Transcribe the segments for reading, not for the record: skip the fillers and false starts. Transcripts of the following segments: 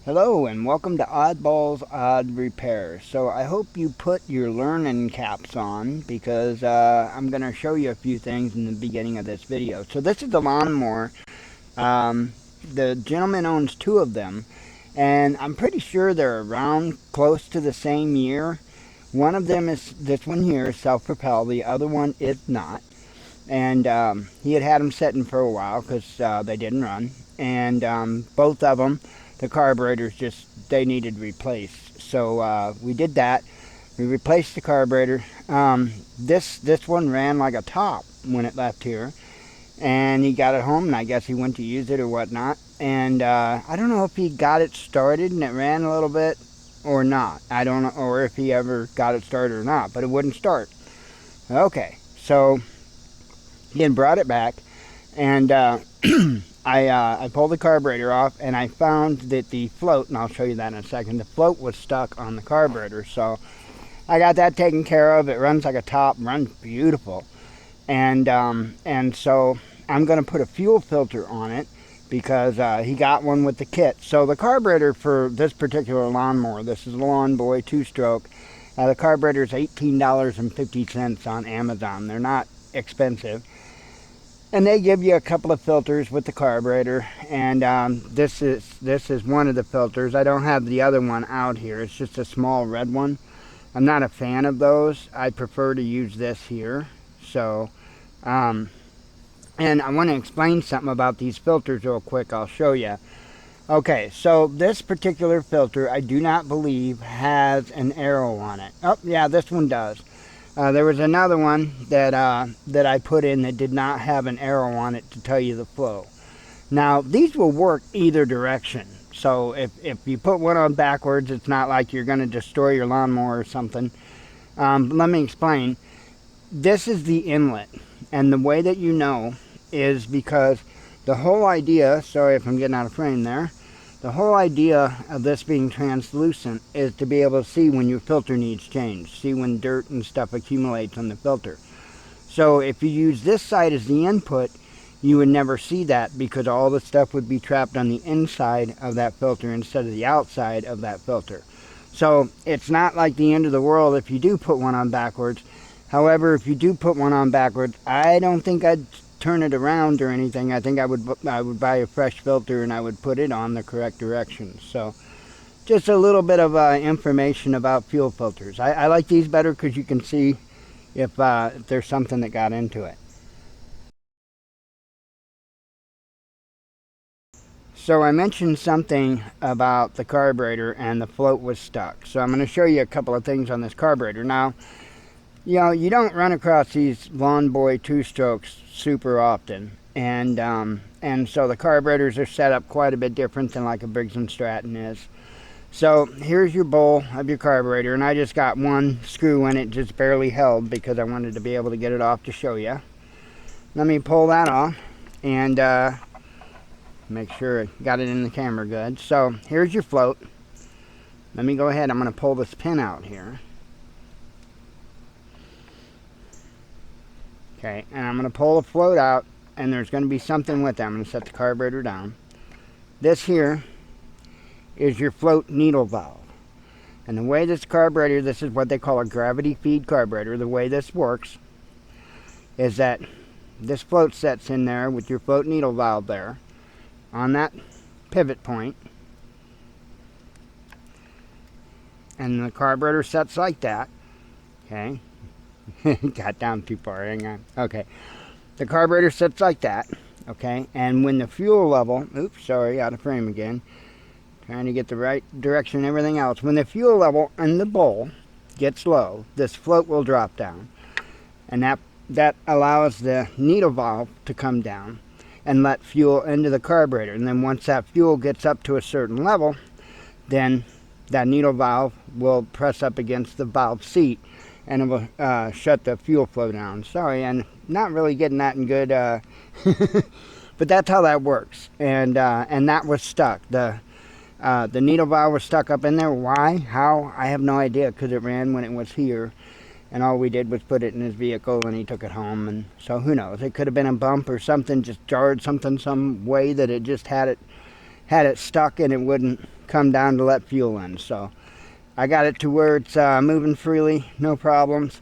Hello and welcome to Oddball's Odd Repairs. So I hope you put your learning caps on because I'm going to show you a few things in the beginning of this video. So this is the lawnmower. Um, the gentleman owns two of them, and I'm pretty sure they're around close to the same year. One of them is this one here, self-propelled. The other one is not. And he had them sitting for a while because they didn't run. And both of them, the carburetors they needed replaced. So we did that. We replaced the carburetor. This one ran like a top when it left here. And he got it home, and I guess he went to use it or whatnot. And I don't know if he got it started and it ran a little bit or not. I don't know, or if he ever got it started or not, but it wouldn't start. Okay, so he had brought it back, and I pulled the carburetor off, and I found that the float, and I'll show you that in a second, the float was stuck on the carburetor. So I got that taken care of. It runs like a top, runs beautiful. And so I'm going to put a fuel filter on it because he got one with the kit. So the carburetor for this particular lawnmower, this is a Lawnboy 2-stroke. The carburetor is $18.50 on Amazon. They're not expensive. And they give you a couple of filters with the carburetor, and this is one of the filters. I don't have the other one out here. It's just a small red one. I'm not a fan of those. I prefer to use this here. So, and I want to explain something about these filters real quick. I'll show you. Okay, so this particular filter, I do not believe has an arrow on it. Oh, yeah, this one does. There was another one that I put in that did not have an arrow on it to tell you the flow. Now, these will work either direction. So if you put one on backwards, it's not like you're going to destroy your lawnmower or something. Let me explain. This is the inlet. And the way that you know is because the whole idea, sorry if I'm getting out of frame there, the whole idea of this being translucent is to be able to see when your filter needs change, see when dirt and stuff accumulates on the filter. So if you use this side as the input, you would never see that because all the stuff would be trapped on the inside of that filter instead of the outside of that filter. So it's not like the end of the world if you do put one on backwards. However, if you do put one on backwards, I don't think I'd turn it around or anything. I think I would buy a fresh filter and I would put it on the correct direction. So just a little bit of information about fuel filters. I like these better because you can see if there's something that got into it. So I mentioned something about the carburetor and the float was stuck. So I'm going to show you a couple of things on this carburetor. Now, you know, you don't run across these Lawnboy 2-strokes super often, and so the carburetors are set up quite a bit different than like a Briggs & Stratton is. So here's your bowl of your carburetor, and I just got one screw in it, just barely held because I wanted to be able to get it off to show you. Let me pull that off and make sure I got it in the camera good. So here's your float. Let me go ahead. I'm going to pull this pin out here. Okay, and I'm going to pull the float out, and there's going to be something with that. I'm going to set the carburetor down. This here is your float needle valve. And the way this carburetor, this is what they call a gravity feed carburetor, the way this works is that this float sets in there with your float needle valve there on that pivot point. And the carburetor sets like that. Okay. Got down too far, hang on. Okay, the carburetor sits like that. Okay, and when the fuel level, oops, sorry, out of frame again, trying to get the right direction and everything else. When the fuel level in the bowl gets low, this float will drop down, and that allows the needle valve to come down and let fuel into the carburetor. And then once that fuel gets up to a certain level, then that needle valve will press up against the valve seat, and it will shut the fuel flow down. Sorry, and not really getting that in good, but that's how that works. And that was stuck. The needle valve was stuck up in there. Why? How? I have no idea, because it ran when it was here, and all we did was put it in his vehicle, and he took it home. And so who knows? It could have been a bump or something, just jarred something some way that it just had had it stuck and it wouldn't come down to let fuel in. So I got it to where it's moving freely, no problems.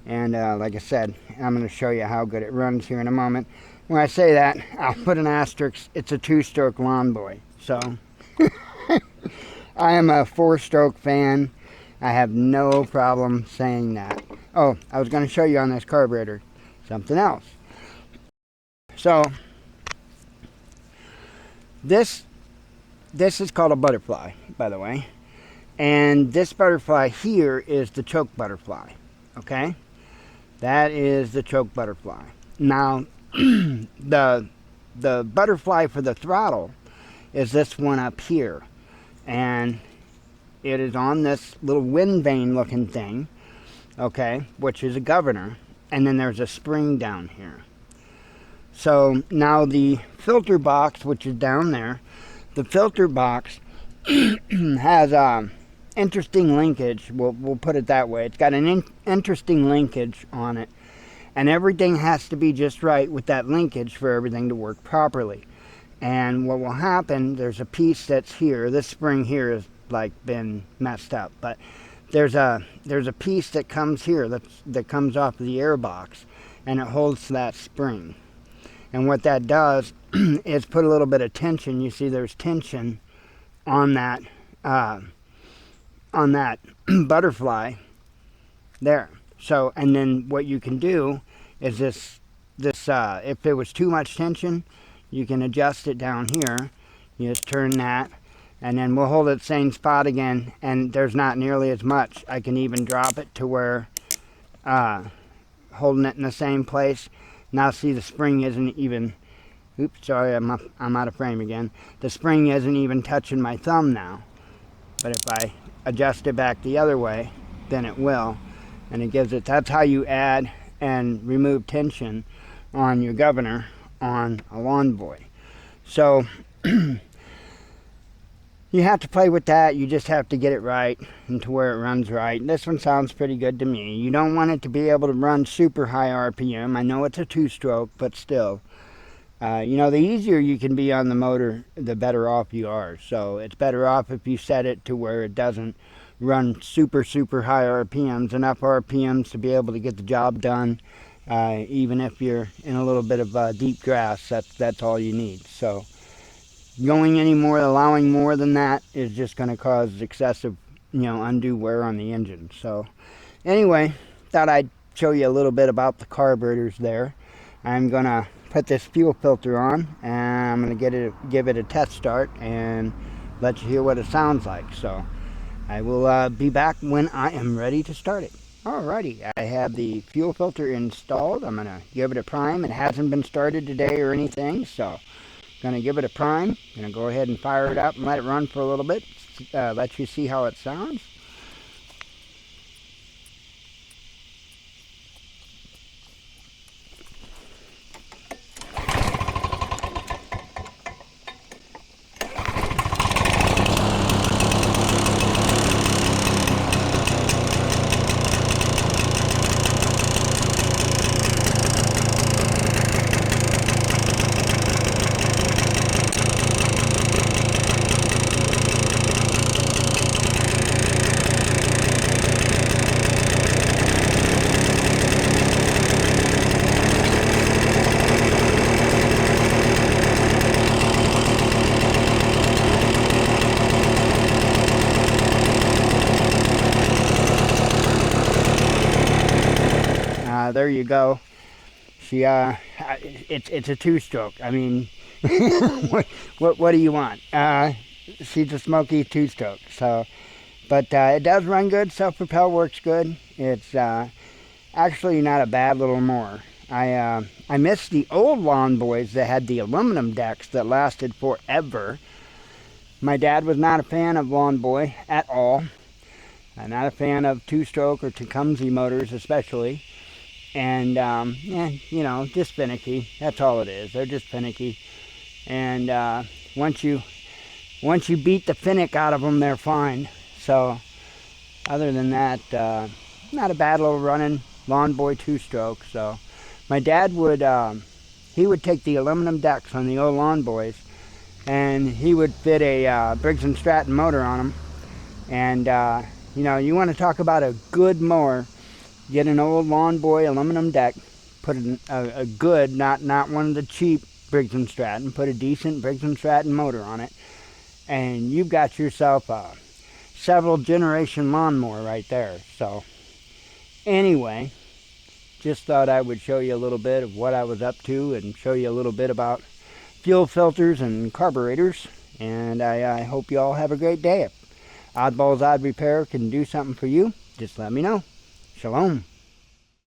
And like I said, I'm going to show you how good it runs here in a moment. When I say that, I'll put an asterisk. It's a 2-stroke Lawnboy. So I am a 4-stroke fan. I have no problem saying that. Oh, I was going to show you on this carburetor something else. So this is called a butterfly, by the way. And this butterfly here is the choke butterfly. Okay? That is the choke butterfly. Now, the butterfly for the throttle is this one up here. And it is on this little wind vane looking thing, okay, which is a governor. And then there's a spring down here. So now the filter box, which is down there, the filter box has interesting linkage. We'll put it that way. It's got an interesting linkage on it, and everything has to be just right with that linkage for everything to work properly. And what will happen, there's a piece that's here. This spring here has like been messed up, but there's a piece that comes here that comes off of the air box, and it holds that spring. And what that does is put a little bit of tension. You see there's tension on that butterfly there. So, and then what you can do is this if there was too much tension, you can adjust it down here. You just turn that, and then we'll hold it the same spot again, and there's not nearly as much. I can even drop it to where holding it in the same place. Now see, the spring isn't even, oops, sorry, I'm out of frame again. The spring isn't even touching my thumb now. But if I adjust it back the other way, then it will. And it gives it, that's how you add and remove tension on your governor on a Lawnboy. So you have to play with that. You just have to get it right and to where it runs right. This one sounds pretty good to me. You don't want it to be able to run super high RPM. I know it's a 2-stroke, but still. You know, the easier you can be on the motor, the better off you are. So it's better off if you set it to where it doesn't run super high RPMs, enough RPMs to be able to get the job done. Even if you're in a little bit of deep grass, that's all you need. So going any more, allowing more than that is just going to cause excessive, undue wear on the engine. So anyway, thought I'd show you a little bit about the carburetors there. I'm going to put this fuel filter on, and I'm going to give it a test start and let you hear what it sounds like. So I will be back when I am ready to start it. Alrighty, I have the fuel filter installed. I'm going to give it a prime. It hasn't been started today or anything, so going to give it a prime. Going to go ahead and fire it up and let it run for a little bit. Let you see how it sounds. There you go. She it's a 2-stroke. I mean, what do you want? She's a smoky 2-stroke. So, but it does run good. Self-propel works good. It's actually not a bad little mower. I miss the old Lawnboys that had the aluminum decks that lasted forever. My dad was not a fan of Lawnboy at all. I'm not a fan of 2-stroke or Tecumseh motors especially. And, yeah, just finicky. That's all it is. They're just finicky. And once you beat the finick out of them, they're fine. So, other than that, not a bad little running Lawnboy 2-stroke. So, my dad would, he would take the aluminum decks on the old Lawnboys and he would fit a Briggs & Stratton motor on them. And you know, you want to talk about a good mower, get an old Lawnboy aluminum deck, put a good, not one of the cheap Briggs & Stratton, put a decent Briggs & Stratton motor on it, and you've got yourself a several generation lawnmower right there. So anyway, just thought I would show you a little bit of what I was up to and show you a little bit about fuel filters and carburetors. And I hope you all have a great day. If Oddballs Odd Repair can do something for you, just let me know. Shalom.